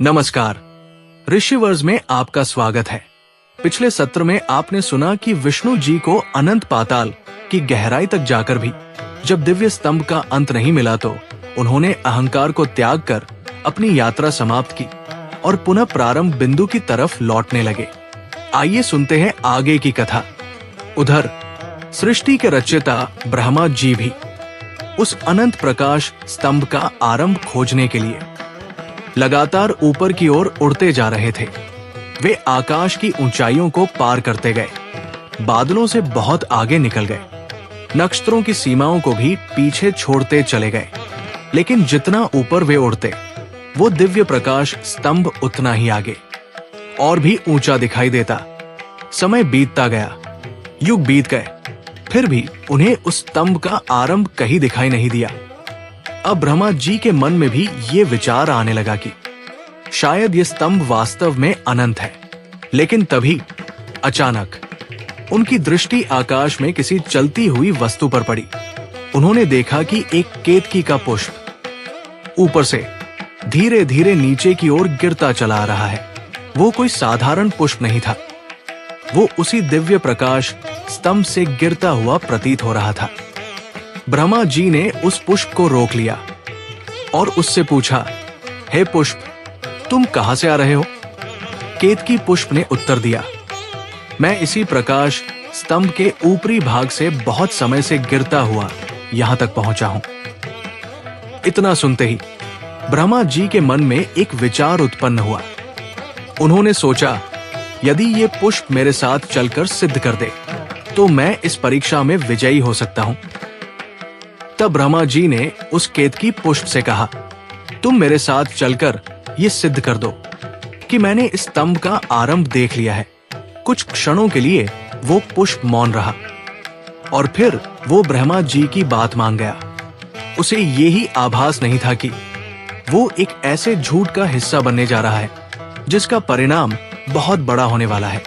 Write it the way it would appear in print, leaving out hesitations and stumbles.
नमस्कार। ऋषिवर्स में आपका स्वागत है। पिछले सत्र में आपने सुना कि विष्णु जी को अनंत पाताल की गहराई तक जाकर भी जब दिव्य स्तंभ का अंत नहीं मिला तो उन्होंने अहंकार को त्याग कर अपनी यात्रा समाप्त की और पुनः प्रारंभ बिंदु की तरफ लौटने लगे। आइए सुनते हैं आगे की कथा। उधर सृष्टि के रचयिता ब्रह्मा जी भी उस अनंत प्रकाश स्तंभ का आरंभ खोजने के लिए लगातार ऊपर की ओर उड़ते जा रहे थे। वे आकाश की ऊंचाइयों को पार करते गए, बादलों से बहुत आगे निकल गए, नक्षत्रों की सीमाओं को भी पीछे छोड़ते चले गए। लेकिन जितना ऊपर वे उड़ते, वो दिव्य प्रकाश स्तंभ उतना ही आगे और भी ऊंचा दिखाई देता। समय बीतता गया, युग बीत गए, फिर भी उन्हें उस स्तंभ का आरंभ कहीं दिखाई नहीं दिया। अब ब्रह्मा जी के मन में भी ये विचार आने लगा कि शायद ये स्तंभ वास्तव में अनंत है। लेकिन तभी अचानक उनकी दृष्टि आकाश में किसी चलती हुई वस्तु पर पड़ी। उन्होंने देखा कि एक केतकी का पुष्प ऊपर से धीरे धीरे नीचे की ओर गिरता चला आ रहा है। वो कोई साधारण पुष्प नहीं था, वो उसी दिव्य प्रकाश स्तंभ से गिरता हुआ प्रतीत हो रहा था। ब्रह्मा जी ने उस पुष्प को रोक लिया और उससे पूछा, हे पुष्प, तुम कहां से आ रहे हो? केतकी पुष्प ने उत्तर दिया, मैं इसी प्रकाश स्तंभ के ऊपरी भाग से बहुत समय से गिरता हुआ यहां तक पहुंचा हूं। इतना सुनते ही ब्रह्मा जी के मन में एक विचार उत्पन्न हुआ। उन्होंने सोचा, यदि ये पुष्प मेरे साथ चलकर सिद्ध कर दे तो मैं इस परीक्षा में विजयी हो सकता हूं। तब ब्रह्मा जी ने उस केतकी पुष्प से कहा, तुम मेरे साथ चलकर ये सिद्ध कर दो कि मैंने इस स्तंभ का आरंभ देख लिया है। कुछ क्षणों के लिए वो पुष्प मौन रहा और फिर वो ब्रह्मा जी की बात मान गया। उसे ये ही आभास नहीं था कि वो एक ऐसे झूठ का हिस्सा बनने जा रहा है जिसका परिणाम बहुत बड़ा होने वाला है।